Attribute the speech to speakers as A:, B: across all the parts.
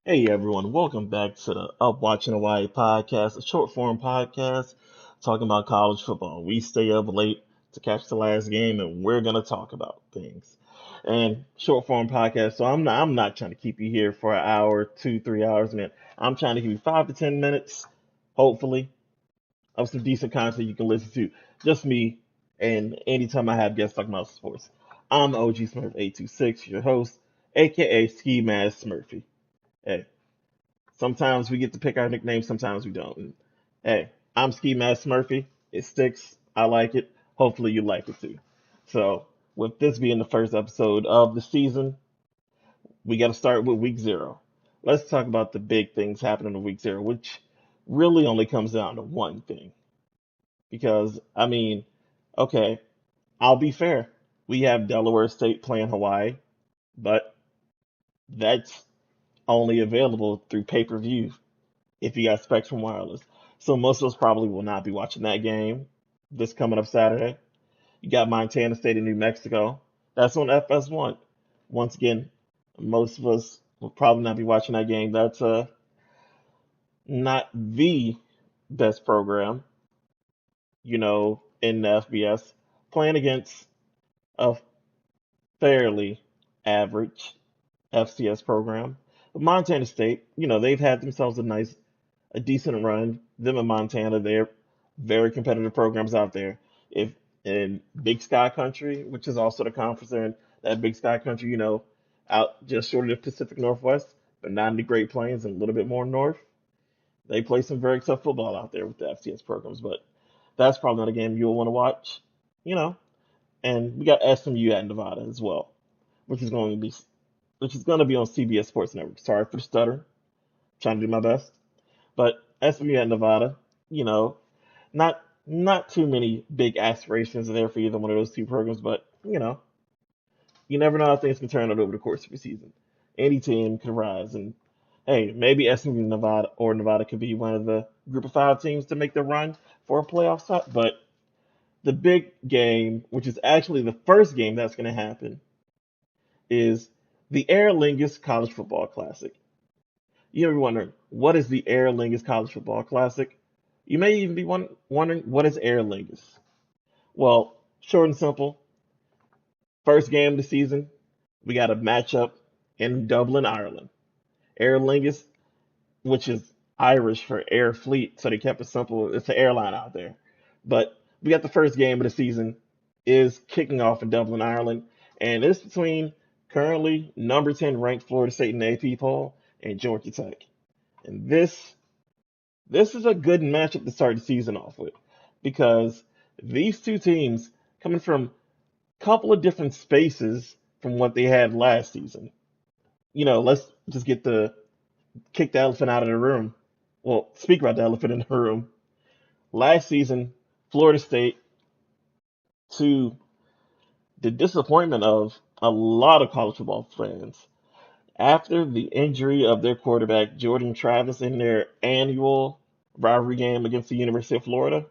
A: Hey everyone, welcome back to the Up Watching Hawaii podcast, a short form podcast talking about college football. We stay up late to catch the last game and we're gonna talk about things. And short form podcast, so I'm not trying to keep you here for an hour, 2, 3 hours, man. I'm trying to give you 5 to 10 minutes, hopefully, of some decent content you can listen to. Just me and anytime I have guests talking about sports. I'm OG Smurf 826, your host, aka Ski Mask Smurfy. Hey. Sometimes we get to pick our nicknames, sometimes we don't. And, hey, I'm Ski Mask Murphy. It sticks. I like it. Hopefully you like it too. So, with this being the first episode of the season, we got to start with week 0. Let's talk about the big things happening in week 0, which really only comes down to one thing. Because, okay, I'll be fair. We have Delaware State playing Hawaii, but that's only available through pay-per-view if you got Spectrum Wireless. So most of us probably will not be watching that game this coming up Saturday. You got Montana State and New Mexico. That's on FS1. Once again, most of us will probably not be watching that game. That's not the best program, in the FBS, playing against a fairly average FCS program. But Montana State, they've had themselves a decent run. Them and Montana, they're very competitive programs out there. If in Big Sky Country, which is also the conference there, in that Big Sky Country, out just short of the Pacific Northwest, but not in the Great Plains and a little bit more north, they play some very tough football out there with the FCS programs. But that's probably not a game you'll want to watch, you know. And we got SMU at Nevada as well, which is going to be which is going to be on CBS Sports Network. Sorry for the stutter, trying to do my best. But SMU at Nevada, you know, not too many big aspirations there for either one of those two programs, but you never know how things can turn out over the course of a season. Any team could rise, and hey, maybe SMU Nevada could be one of the group of 5 teams to make the run for a playoff spot. But the big game, which is actually the first game that's going to happen, is the Air Lingus College Football Classic. You ever wondering what is the Air Lingus College Football Classic? You may even be wondering what is Aer Lingus. Well, short and simple, first game of the season, we got a matchup in Dublin, Ireland. Aer Lingus, which is Irish for Air Fleet, so they kept it simple. It's an airline out there. But we got the first game of the season is kicking off in Dublin, Ireland, and it's between currently number 10 ranked Florida State in the AP poll and Georgia Tech. And this is a good matchup to start the season off with because these two teams coming from a couple of different spaces from what they had last season. Let's just kick the elephant out of the room. Well, speak about the elephant in the room. Last season, Florida State, to the disappointment of a lot of college football fans, after the injury of their quarterback, Jordan Travis, in their annual rivalry game against the University of Florida,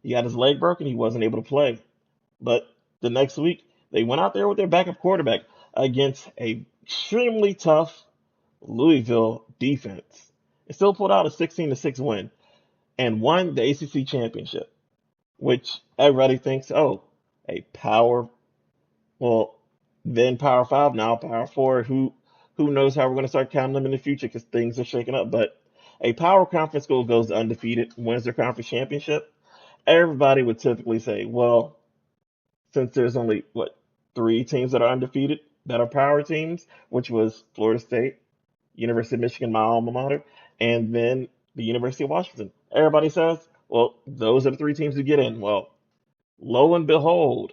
A: he got his leg broken. He wasn't able to play. But the next week, they went out there with their backup quarterback against a extremely tough Louisville defense. It still pulled out a 16-6 win and won the ACC championship, which everybody thinks, oh, a well, then Power Five, now Power Four. Who knows how we're going to start counting them in the future because things are shaking up. But a power conference school goes undefeated, wins their conference championship. Everybody would typically say, well, since there's only 3 teams that are undefeated that are power teams, which was Florida State, University of Michigan, my alma mater, and then the University of Washington. Everybody says, well, those are the 3 teams who get in. Well, lo and behold,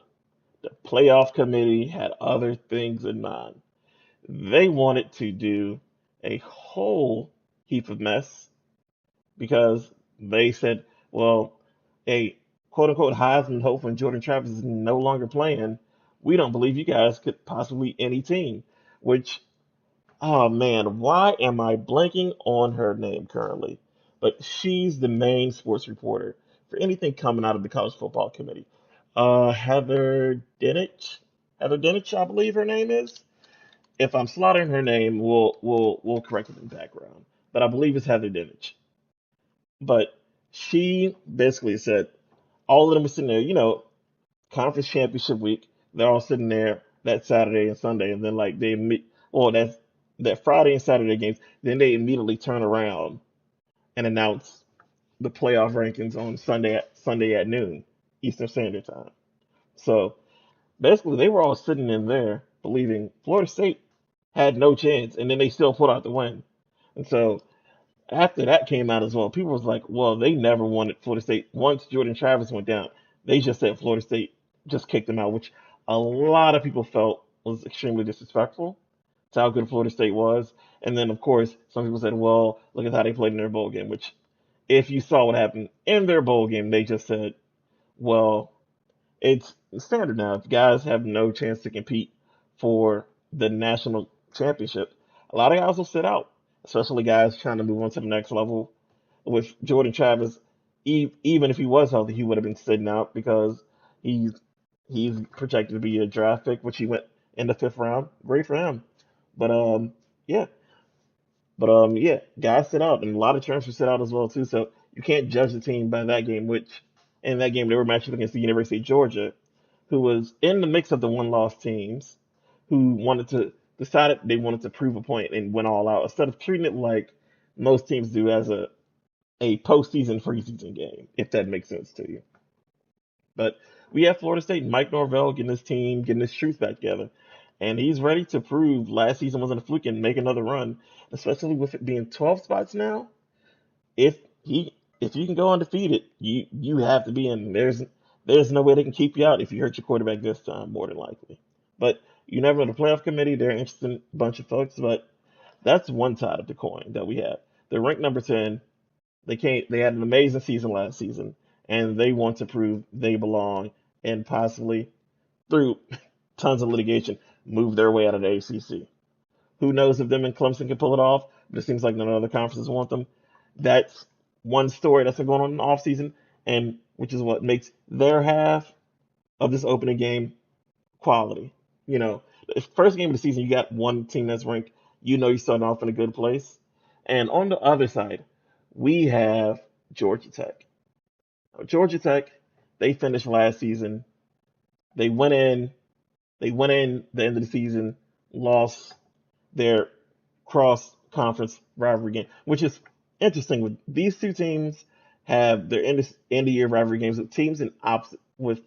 A: the playoff committee had other things in mind. They wanted to do a whole heap of mess because they said, well, a quote unquote Heisman hope when Jordan Travis is no longer playing, we don't believe you guys could possibly any team. Which, oh man, why am I blanking on her name currently? But she's the main sports reporter for anything coming out of the college football committee. Heather Dinich, I believe her name is. if I'm slaughtering her name, we'll correct it in the background. But I believe it's Heather Dinich. But she basically said all of them are sitting there, conference championship week. They're all sitting there that Saturday and Sunday, and then like they meet. Well, that Friday and Saturday games. Then they immediately turn around and announce the playoff rankings on Sunday at noon Eastern Standard Time. So basically, they were all sitting in there believing Florida State had no chance, and then they still put out the win. And so after that came out as well, people was like, well, they never wanted Florida State. Once Jordan Travis went down, they just said Florida State just kicked them out, which a lot of people felt was extremely disrespectful to how good Florida State was. And then, of course, some people said, well, look at how they played in their bowl game, which if you saw what happened in their bowl game, they just said, well, it's standard now. If guys have no chance to compete for the national championship, a lot of guys will sit out, especially guys trying to move on to the next level. With Jordan Travis, even if he was healthy, he would have been sitting out because he's he's projected to be a draft pick, which he went in the fifth round. Great for him. But yeah, yeah, guys sit out, and a lot of transfers sit out as well too. So you can't judge the team by that game. Which in that game they were matched up against the University of Georgia, who was in the mix of the one-loss teams, who decided they wanted to prove a point and went all out instead of treating it like most teams do as a postseason preseason game, if that makes sense to you. But we have Florida State, Mike Norvell getting his team, getting his truth back together. And he's ready to prove last season wasn't a fluke and make another run, especially with it being 12 spots now. If he if you can go undefeated, you have to be in. There's no way they can keep you out if you hurt your quarterback this time, more than likely. But you never know. The playoff committee, they're an interesting bunch of folks, but that's one side of the coin that we have. They're ranked number 10. They had an amazing season last season, and they want to prove they belong and possibly through tons of litigation move their way out of the ACC. Who knows if them and Clemson can pull it off? But it seems like none of the other conferences want them. That's one story that's been going on in the offseason, and which is what makes their half of this opening game quality. You know, the first game of the season, you got one team that's ranked. You know, you're starting off in a good place. And on the other side, we have Georgia Tech. Georgia Tech, they finished last season. They went in. They went in the end of the season, lost their cross conference rivalry game, which is interesting. With these two teams have their end of year rivalry games with teams in opposite with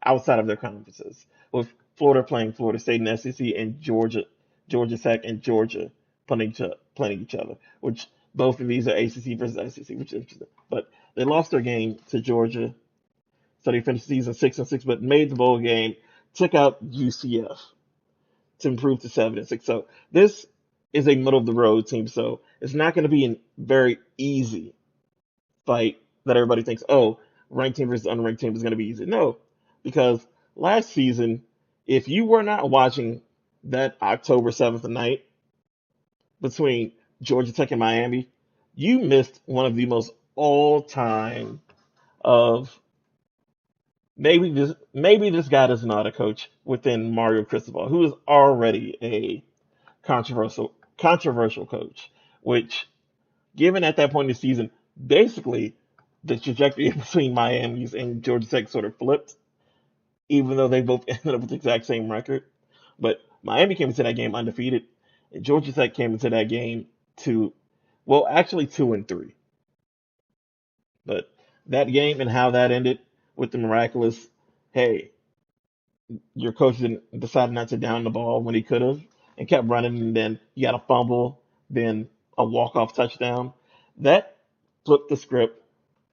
A: outside of their conferences. With Florida playing Florida State and SEC, and Georgia Tech and Georgia playing each other. Which both of these are ACC versus SEC, which is interesting. But they lost their game to Georgia, so they finished the season 6-6, but made the bowl game, took out UCF to improve to 7-6. So this is a middle of the road team. So it's not going to be a very easy fight that everybody thinks, oh, ranked team versus unranked team is going to be easy. No, because last season, if you were not watching that October 7th night between Georgia Tech and Miami, you missed one of the most all-time of maybe this guy does not a coach within Mario Cristobal, who is already a controversial coach, which given at that point in the season, basically the trajectory between Miami's and Georgia Tech sort of flipped, even though they both ended up with the exact same record. But Miami came into that game undefeated, and Georgia Tech came into that game actually 2-3. But that game and how that ended with the miraculous, hey, your coach decided not to down the ball when he could have and kept running, and then you got a fumble, then a walk-off touchdown. That flipped the script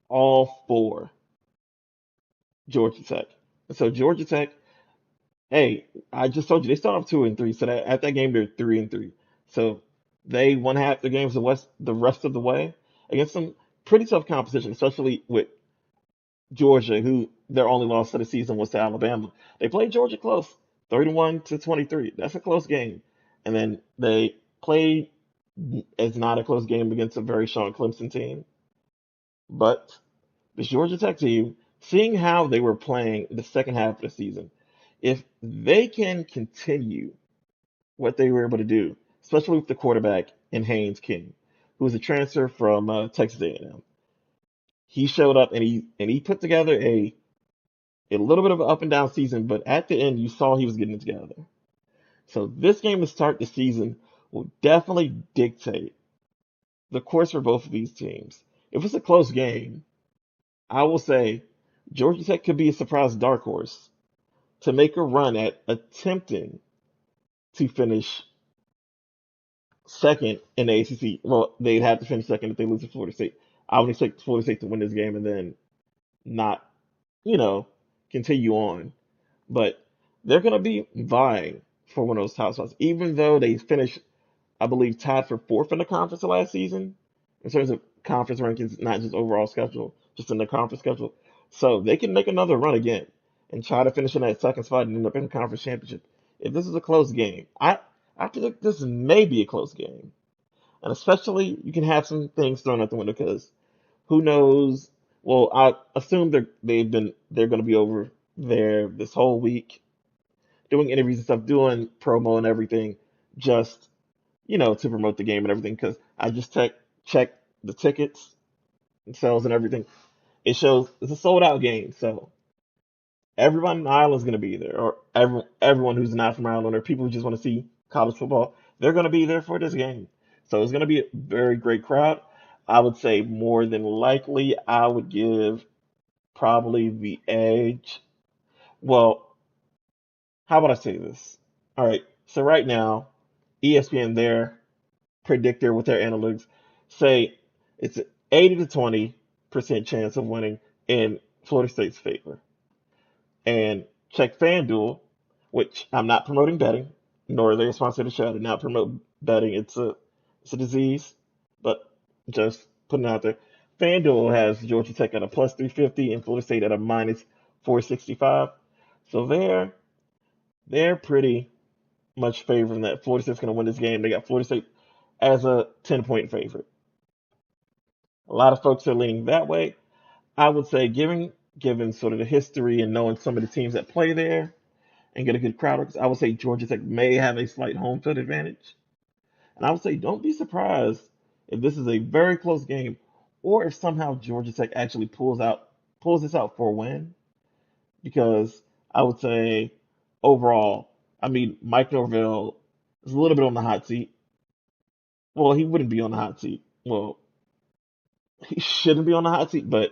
A: all for Georgia Tech. So Georgia Tech, hey, I just told you they start off 2-3. So at that game they're 3-3. So they won half the games the rest of the way against some pretty tough competition, especially with Georgia, who their only loss of the season was to Alabama. They played Georgia close, 31-23. That's a close game. And then they played as not a close game against a very strong Clemson team. But the Georgia Tech team, seeing how they were playing the second half of the season, if they can continue what they were able to do, especially with the quarterback in Haynes King, who was a transfer from Texas A&M. He showed up and he put together a little bit of an up and down season, but at the end you saw he was getting it together. So this game to start the season will definitely dictate the course for both of these teams. If it's a close game, I will say Georgia Tech could be a surprise dark horse to make a run at attempting to finish second in the ACC. Well, they'd have to finish second if they lose to Florida State. I would expect Florida State to win this game and then not, you know, continue on. But they're going to be vying for one of those top spots, even though they finished, I believe, tied for fourth in the conference last season in terms of conference rankings, not just overall schedule, just in the conference schedule. So they can make another run again and try to finish in that second spot and end up in the conference championship. If this is a close game, I think this may be a close game. And especially you can have some things thrown out the window because who knows? Well, I assume they're going to be over there this whole week doing interviews and stuff, doing promo and everything, just to promote the game and everything. Because I just checked the tickets and sales and everything. It shows it's a sold out game, so everyone in Ireland is going to be there, or everyone who's not from Ireland, or people who just want to see college football, they're going to be there for this game. So it's going to be a very great crowd. I would say more than likely, I would give probably the edge. Well, how about I say this? All right, so right now, ESPN, their predictor with their analytics, say it's an 80 to 20% chance of winning in Florida State's favor. And check FanDuel, which I'm not promoting betting, nor are they a sponsor of the show. I do not promote betting. It's a disease, but just putting it out there. FanDuel has Georgia Tech at a plus 350 and Florida State at a minus 465. So they're pretty much favoring that Florida State's going to win this game. They got Florida State as a 10-point favorite. A lot of folks are leaning that way. I would say, given sort of the history and knowing some of the teams that play there and get a good crowd, I would say Georgia Tech may have a slight home field advantage. And I would say don't be surprised if this is a very close game or if somehow Georgia Tech actually pulls this out for a win. Because I would say overall, I mean, Mike Norvell is a little bit on the hot seat. Well, he wouldn't be on the hot seat. Well, he shouldn't be on the hot seat, but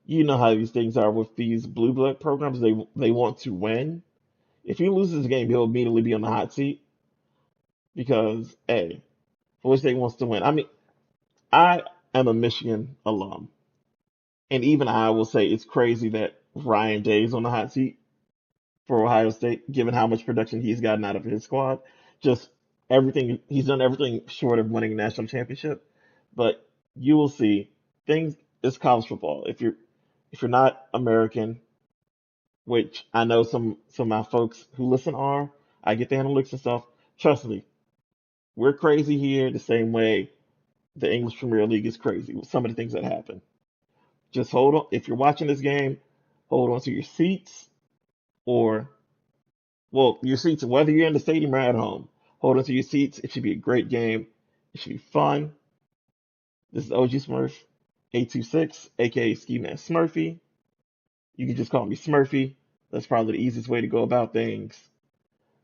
A: you know how these things are with these blue blood programs. They want to win. If he loses the game, he'll immediately be on the hot seat because A, Florida State wants to win. I mean, I am a Michigan alum, and even I will say it's crazy that Ryan Day's on the hot seat for Ohio State, given how much production he's gotten out of his squad. Just everything he's done everything short of winning a national championship. But you will see things. It's college football. If you're not American, which I know some of my folks who listen are, I get the analytics and stuff. Trust me, we're crazy here the same way the English Premier League is crazy with some of the things that happen. Just hold on. If you're watching this game, hold on to your seats or, well, your seats, whether you're in the stadium or at home. Hold on to your seats. It should be a great game. It should be fun. This is OG Smurf, 826, aka Ski Man Smurfy. You can just call me Smurfy. That's probably the easiest way to go about things.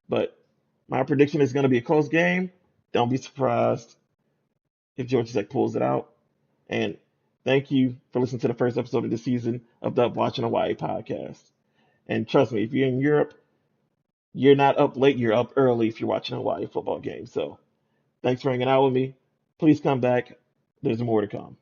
A: But my prediction is going to be a close game. Don't be surprised if Georgia Tech pulls it out. And thank you for listening to the first episode of the season of the Watching Hawaii podcast. And trust me, if you're in Europe, you're not up late, you're up early if you're watching a Hawaii football game. So thanks for hanging out with me. Please come back. There's more to come.